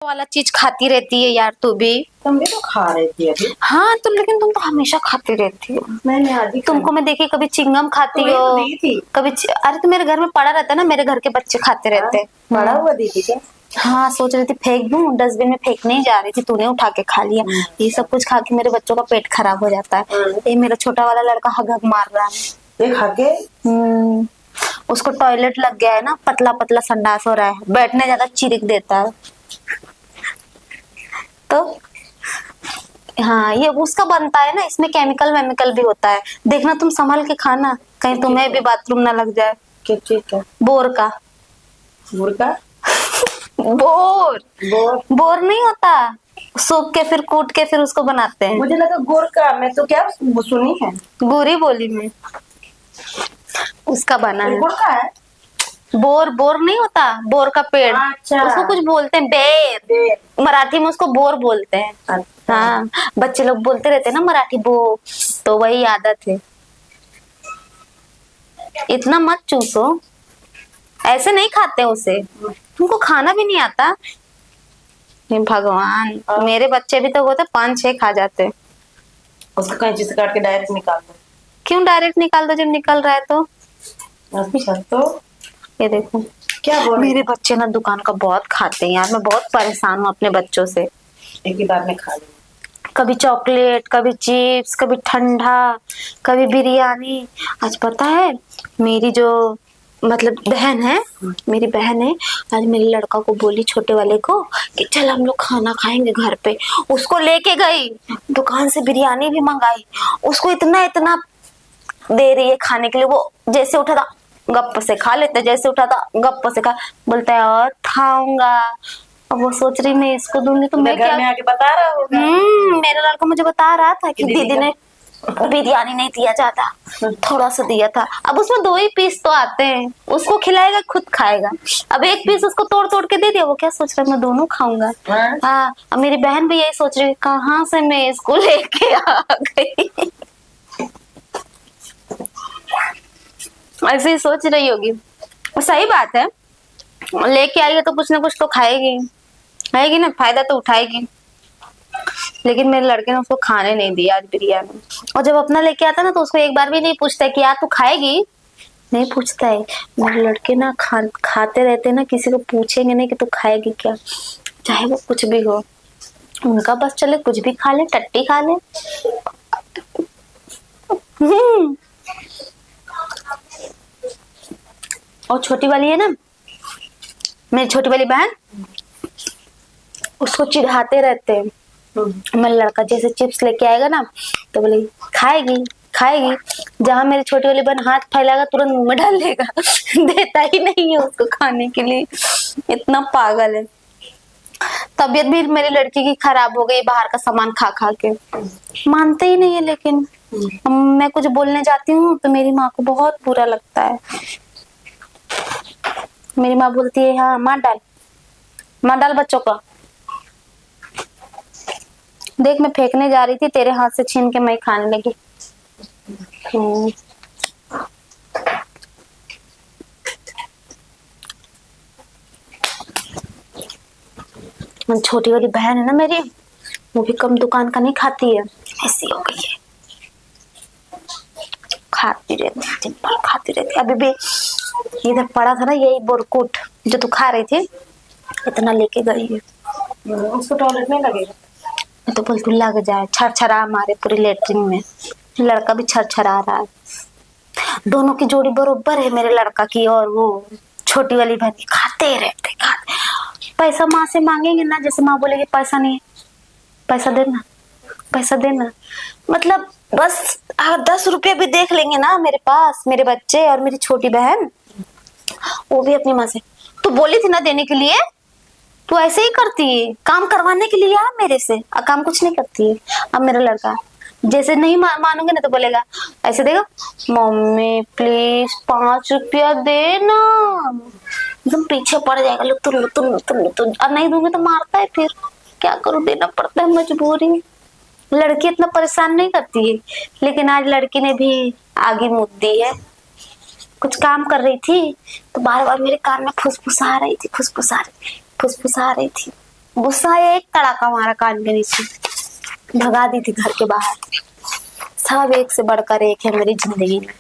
वाला चीज खाती रहती है यार तू भी। तुम भी तो खा रही थी अभी। हाँ तुम, लेकिन तुम तो हमेशा खाती रहती हो। मैंने आज ही तुमको मैं देखी कभी चिंगम खाती तुम्हें हो तो दी थी। कभी अरे तो मेरे घर में पड़ा रहता है ना, मेरे घर के बच्चे खाते रहते हैं। पड़ा हुआ दी थी क्या? हाँ सोच रही थी फेंक दूं, डस्टबिन में फेंकने ही जा रही थी, तूने उठा के खा लिया। ये सब कुछ खा के मेरे बच्चों का पेट खराब हो जाता है। ये मेरा छोटा वाला लड़का हग हग मार रहा है। ये खा के उसको टॉयलेट लग गया है ना, पतला पतला संडास हो रहा है, बैठने ज्यादा चिरिक देता है। तो हाँ ये उसका बनता है ना, इसमें केमिकल वेमिकल भी होता है। देखना तुम संभल के खाना, कहीं तुम्हें भी बाथरूम ना लग जाए। किस चीज का? बोर का। बोर का? बोर बोर बोर नहीं होता, सूख के फिर कूट के फिर उसको बनाते हैं। मुझे लगा गुड़ का, मैं तो क्या सुनी है। बुरी बोली में उसका बना है। गुड़ का है? बोर बोर नहीं होता, बोर का पेड़। अच्छा। उसको कुछ बोलते हैं बेर, मराठी में उसको बोर बोलते हैं। अच्छा। हाँ बच्चे लोग बोलते रहते हैं ना मराठी बो, तो वही आदत है। इतना मत चूसो, ऐसे नहीं खाते उसे, तुमको खाना भी नहीं आता। हे भगवान, मेरे बच्चे भी तो होते 5-6 खा जाते। उसको कैंची से काट के डायरेक्ट निकाल दो। क्यों डायरेक्ट निकाल दो, जब निकल रहा है तो। अच्छा तो ये देखो क्या बोल मेरे बच्चे ना दुकान का बहुत खाते हैं यार, मैं बहुत परेशान हूँ अपने बच्चों से। एक ही बार में खा लेंगे। कभी चॉकलेट, कभी चिप्स, कभी ठंडा, कभी बिरयानी। आज पता है मेरी जो मतलब बहन है, मेरी बहन है, आज मेरे लड़का को बोली, छोटे वाले को, कि चल हम लोग खाना खाएंगे घर पे। उसको लेके गई दुकान से, बिरयानी भी मंगाई। उसको इतना इतना दे रही है खाने के लिए, वो जैसे उठा था गप से खा लेता, जैसे उठा था गप से खा, बोलता है और खाऊंगा। अब वो सोच रही मैं इसको दूंगी तो मैं घर क्या। में आके बता रहा होगा। मेरा लड़का मुझे बता रहा था कि दीदी ने बिरयानी नहीं दिया ज्यादा, थोड़ा सा दिया था। अब उसमें 2 ही पीस तो आते हैं, उसको खिलाएगा खुद खाएगा। अब एक पीस उसको तोड़ तोड़ के दे दिया, वो क्या सोच रहा है मैं दोनों खाऊंगा। हाँ अब मेरी बहन भी यही सोच रही है, कहाँ से मैं इसको लेके आ गई। ऐसे ही सोच रही होगी, सही बात है। लेके आई है तो कुछ ना कुछ तो खाएगी, खाएगी ना, फायदा तो उठाएगी। लेकिन मेरे लड़के ने उसको खाने नहीं दिया आज बिरयानी। और जब अपना लेके आता ना तो उसको एक बार भी नहीं पूछता है कि यार तू खाएगी, नहीं पूछता है। मेरे लड़के ना खाते रहते ना, किसी को पूछेंगे नहीं कि तू खाएगी क्या, चाहे वो कुछ भी हो। उनका बस चले कुछ भी खा ले, टट्टी खा ले। और छोटी वाली है ना, मेरी छोटी वाली बहन, उसको चिढ़ाते रहते हैं। मेरा लड़का जैसे चिप्स लेके आएगा ना तो बोले खाएगी खाएगी, जहां मेरी छोटी वाली बहन हाथ फैलाएगा तुरंत मुंह में डाल लेगा। देता ही नहीं है उसको खाने के लिए, इतना पागल है। तबीयत भी मेरी लड़की की खराब हो गई बाहर का सामान खा खा के, मानते ही नहीं है। लेकिन मैं कुछ बोलने जाती हूँ तो मेरी माँ को बहुत बुरा लगता है। मेरी माँ बोलती है हाँ मार डाल बच्चों को। देख मैं फेंकने जा रही थी, तेरे हाथ से छीन के मैं खाने लगी। छोटी वाली बहन है ना मेरी, वो भी कम दुकान का नहीं खाती है, ऐसी हो गई है, खाती रहती है, दिन भर खाती रहती है। अभी भी इधर पड़ा था ना यही बोरकुट जो तू खा रही थी, इतना लेके गई है। उसको टॉयलेट में लगेगा तो बोलती लग जाए, छरछरा हमारे पूरी लेटरिन में। लड़का भी छरछरा रहा है, दोनों की जोड़ी बरोबर है मेरे लड़का की और वो छोटी वाली बहन की। खाते रहते खाते। पैसा माँ से मांगेंगे ना, जैसे माँ बोलेगी पैसा नहीं है, पैसा देना पैसा देना, मतलब बस 10 रुपया भी देख लेंगे ना मेरे पास, मेरे बच्चे और मेरी छोटी बहन, वो भी अपनी माँ से। तू बोली थी ना देने के लिए, तू ऐसे ही करती है, काम करवाने के लिए आ मेरे से, काम कुछ नहीं करती है। अब मेरा लड़का जैसे नहीं मानूंगे ना तो बोलेगा, ऐसे देगा, मम्मी प्लीज 5 रुपया देना, एकदम पीछे पड़ जाएगा, लुतुन, और नहीं दूंगे तो मारता है। फिर क्या करूं, देना पड़ता है, मजबूरी। लड़की इतना परेशान नहीं करती है, लेकिन आज लड़की ने भी आगे मुद दी है। कुछ काम कर रही थी तो बार बार मेरे कान में फुसफुसा रही थी, फुसफुसा रही थी। गुस्सा आया, एक तड़ाका मारा कान के नीचे, भगा दी थी घर के बाहर। सब एक से बढ़कर एक है मेरी जिंदगी में।